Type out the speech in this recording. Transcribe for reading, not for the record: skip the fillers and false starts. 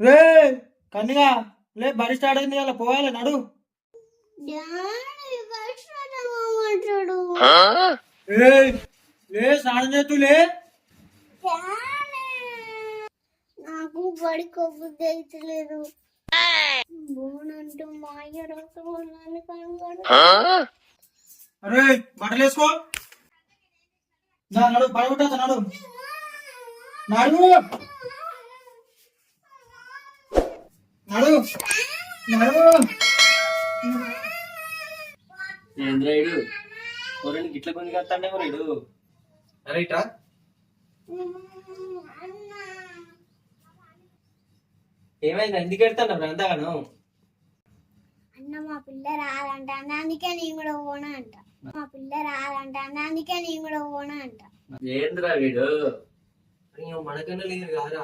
రే కన్నిగా లే బడి స్టార్ట్ అయింది అలా పోవాలి నడు. ఏయ్, లే స్నానం చేతులే. నాకు బడి కొబ్బుద్ది అయితలేదు బోనంటూ మా అయ్య రొట్టె కనబడు. అరే బట్టలు వేసుకో. నడు బడి ఉంటా నడు నడు నడు నడు. ఏంద్రాయుడు ఒరేని గిట్ల కొని కత్తాండే ఒరేడు. అరే ఇట్రా. ఏమైంది ఎందుకు ఎడతాను అంతగాను? అన్న మా పిల్ల రాదంట అందుకే నేను కూడా పోనా అంట. మా పిల్ల రాదంట అందుకే నేను కూడా పోనా అంట. ఏంద్రా వీడు మనకన్నా లేదు కారా.